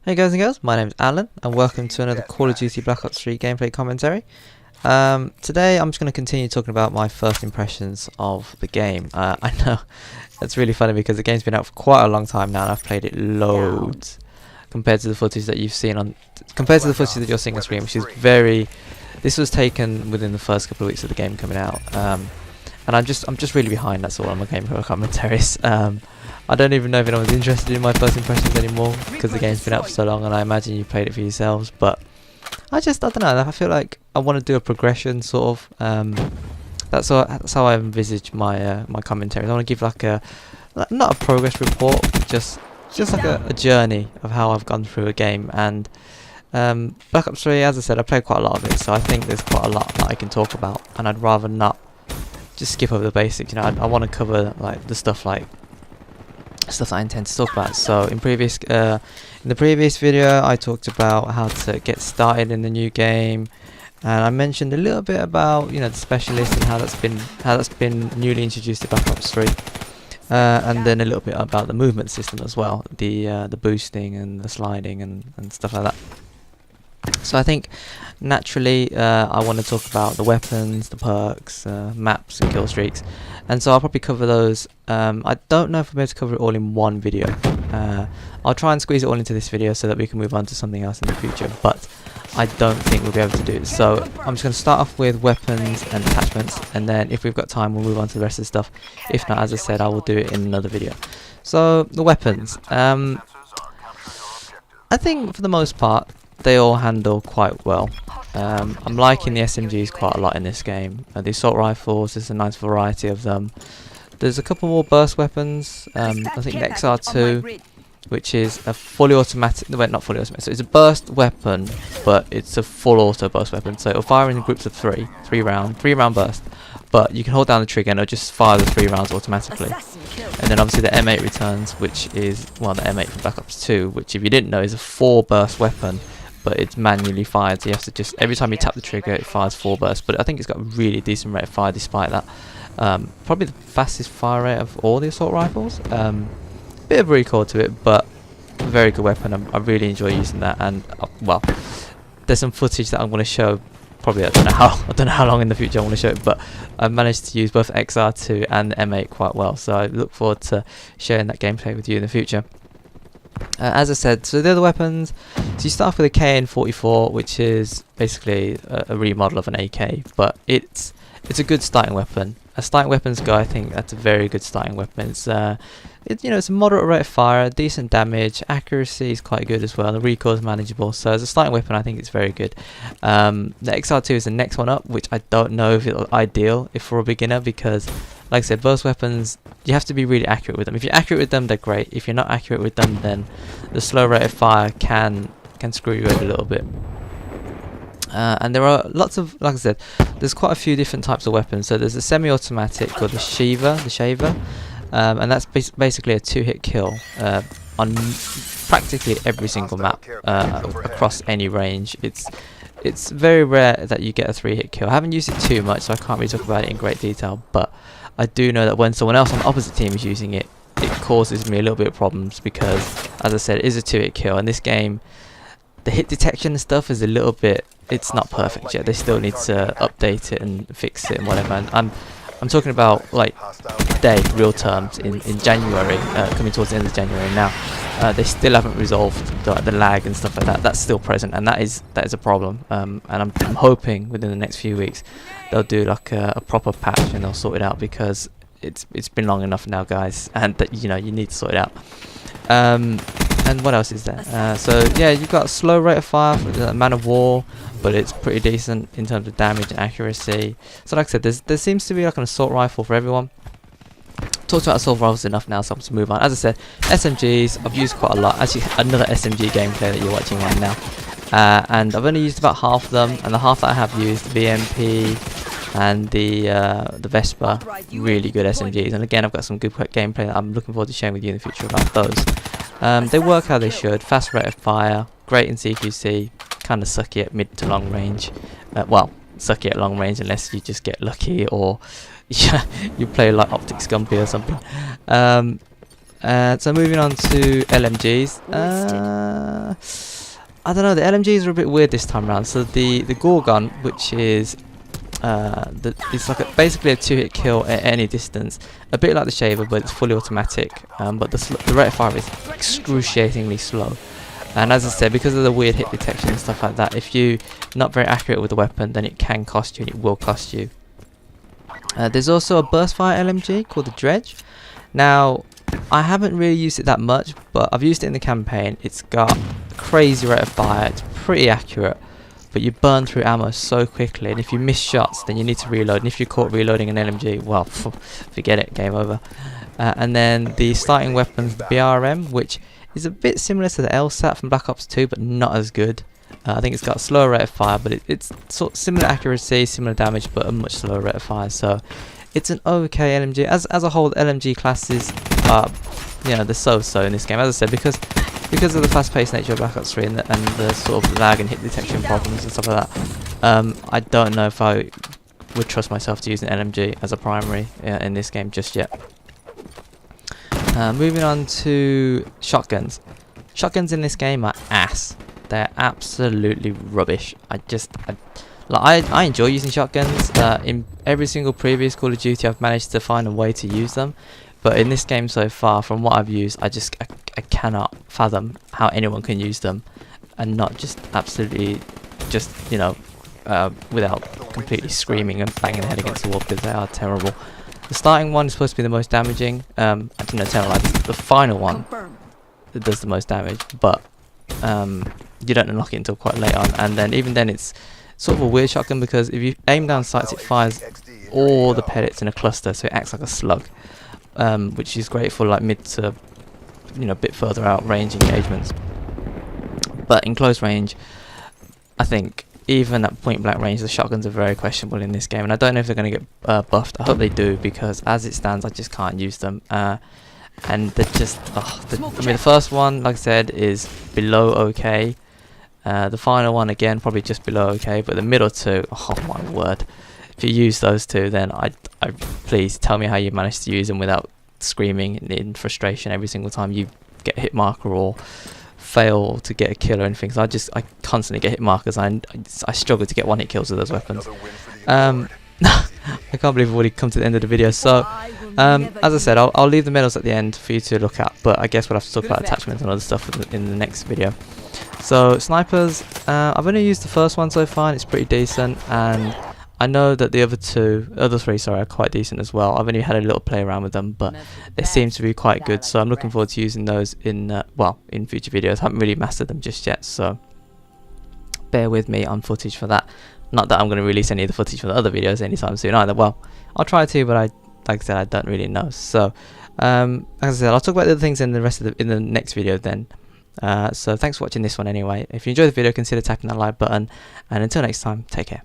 Hey guys and girls, my name is Alan and welcome to another Call of Duty Black Ops 3 gameplay commentary. Today I'm just going to continue talking about my first impressions of the game. I know it's really funny because the game's been out for quite a long time now and I've played it loads compared to the footage that you've seen compared to the footage that you're seeing on screen, which is this was taken within the first couple of weeks of the game coming out. And I'm just really behind, that's all, on my gameplay commentaries. I don't even know if anyone's interested in my first impressions anymore because the game's been out for so long and I imagine you played it for yourselves, but I don't know, I feel like I want to do a progression sort of. That's how I envisage my my commentaries. I want to give like not a progress report, just like a journey of how I've gone through a game. And Black Ops 3, as I said, I played quite a lot of it, so I think there's quite a lot that I can talk about, and I'd rather not just skip over the basics. You know, I want to cover like the stuff that I intend to talk about. So in the previous video I talked about how to get started in the new game, and I mentioned a little bit about, you know, the specialist and how that's been newly introduced to Black Ops 3, and then a little bit about the movement system as well, the boosting and the sliding and stuff like that. So I think naturally I want to talk about the weapons, the perks, maps and kill streaks, and so I'll probably cover those. I don't know if I'll be able to cover it all in one video. I'll try and squeeze it all into this video so that we can move on to something else in the future, but I don't think we'll be able to do it. So I'm just going to start off with weapons and attachments, and then if we've got time we'll move on to the rest of the stuff. If not, as I said, I will do it in another video. So the weapons, I think for the most part they all handle quite well. I'm liking the SMGs quite a lot in this game. The assault rifles, there's a nice variety of them. There's a couple more burst weapons. I think the XR2, which is a fully automatic, well, not fully automatic, so it's a burst weapon, but it's a full auto burst weapon, so it'll fire in groups of three round burst, but you can hold down the trigger and it'll just fire the 3 rounds automatically. And then obviously the M8 returns, which is, well, the M8 from Black Ops 2, which if you didn't know is a 4 burst weapon, but it's manually fired, so you have to just, every time you tap the trigger it fires 4 bursts, but I think it's got a really decent rate of fire despite that. Probably the fastest fire rate of all the assault rifles. Bit of recoil to it, but a very good weapon. I really enjoy using that, and well, there's some footage that I'm going to show, probably I don't know how long in the future I want to show it, but I've managed to use both XR2 and the M8 quite well, so I look forward to sharing that gameplay with you in the future. As I said, so the other weapons, so you start off with a KN-44, which is basically a remodel of an AK, but it's a good starting weapon. As starting weapons go, I think that's a very good starting weapon. It's you know, it's a moderate rate of fire, decent damage, accuracy is quite good as well, the recoil is manageable, so as a starting weapon I think it's very good. The XR2 is the next one up, which I don't know if it's ideal if for a beginner, because like I said, burst weapons, you have to be really accurate with them. If you're accurate with them, they're great. If you're not accurate with them, then the slow rate of fire can screw you over a little bit. And there are lots of, like I said, there's quite a few different types of weapons. So there's a semi-automatic called the Shaver, and that's basically a 2-hit kill on practically every single map across any range. It's very rare that you get a 3-hit kill. I haven't used it too much, so I can't really talk about it in great detail, but I do know that when someone else on the opposite team is using it, it causes me a little bit of problems because, as I said, it is a 2-hit kill. In this game, the hit detection and stuff is a little bit, it's not perfect yet. They still need to update it and fix it and whatever. And I'm talking about like real terms in January, coming towards the end of January now. They still haven't resolved the lag and stuff like that. That's still present, and that is a problem. And I'm hoping within the next few weeks they'll do like a proper patch and they'll sort it out, because it's been long enough now, guys, and that, you know, you need to sort it out. And what else is there? So yeah, you've got a slow rate of fire for the Man of War, but it's pretty decent in terms of damage and accuracy. So like I said, there seems to be like an assault rifle for everyone. Talked about assault rifles enough now, so I'm to move on. As I said, SMGs I've used quite a lot. Actually, another SMG gameplay that you're watching right now, and I've only used about half of them, and the half that I have used, the VMP and the Vespa, really good SMGs. And again, I've got some good gameplay that I'm looking forward to sharing with you in the future about those. They work how they should. Fast rate of fire, great in CQC, kind of sucky at mid to long range. Well, sucky at long range unless you just get lucky, or you play like Optic Scumpy or something. So moving on to LMGs. I don't know, the LMGs are a bit weird this time around. So the Gorgon, which is it's like basically a 2-hit kill at any distance, a bit like the Shaver, but it's fully automatic. But the rate of fire is excruciatingly slow. And as I said, because of the weird hit detection and stuff like that, if you're not very accurate with the weapon, then it can cost you, and it will cost you. There's also a burst fire LMG called the Dredge. Now, I haven't really used it that much, but I've used it in the campaign. It's got a crazy rate of fire, it's pretty accurate, but you burn through ammo so quickly, and if you miss shots, then you need to reload, and if you're caught reloading an LMG, well, forget it, game over. And then the starting weapons, the BRM, which is a bit similar to the LSAT from Black Ops 2, but not as good. I think it's got a slower rate of fire, but it's sort of similar accuracy, similar damage, but a much slower rate of fire. So it's an okay LMG. As a whole, the LMG classes are, you know, they're so in this game. As I said, because of the fast-paced nature of Black Ops 3 and the sort of lag and hit detection problems and stuff like that, I don't know if I would trust myself to use an LMG as a primary in this game just yet. Moving on to shotguns. Shotguns in this game are ass. They're absolutely rubbish. I enjoy using shotguns. In every single previous Call of Duty, I've managed to find a way to use them. But in this game so far, from what I've used, I cannot fathom how anyone can use them and not just absolutely, you know, without completely screaming and banging their head against the wall, because they are terrible. The starting one is supposed to be the most damaging. Actually, no, tell me, the final one that does the most damage, but you don't unlock it until quite late on. And then even then, it's sort of a weird shotgun, because if you aim down sights, it fires all the pellets in a cluster, so it acts like a slug, which is great for like mid to, you know, a bit further out range engagements. But in close range, I think even at point blank range, the shotguns are very questionable in this game, and I don't know if they're going to get buffed. I hope they do, because as it stands, I just can't use them. And they're just, I mean, the first one, like I said, is below okay. The final one, again, probably just below okay, but the middle two, oh my word. If you use those two, then I please tell me how you managed to use them without screaming in frustration every single time you get a hit marker or fail to get a kill or anything. So I constantly get hit markers. I struggle to get one hit kills with those weapons. I can't believe we've already come to the end of the video. So as I said, I'll leave the medals at the end for you to look at, but I guess we'll have to talk about attachments and other stuff in the next video. So snipers, I've only used the first one so far, and it's pretty decent, and I know that the other three, are quite decent as well. I've only had a little play around with them, but they seem to be quite good, so I'm looking forward to using those in future videos. I haven't really mastered them just yet, so bear with me on footage for that. Not that I'm going to release any of the footage from the other videos anytime soon either. Well, I'll try to, but like I said, I don't really know. So like I said, I'll talk about the other things in the next video then. So thanks for watching this one anyway. If you enjoyed the video, consider tapping that like button, and until next time, take care.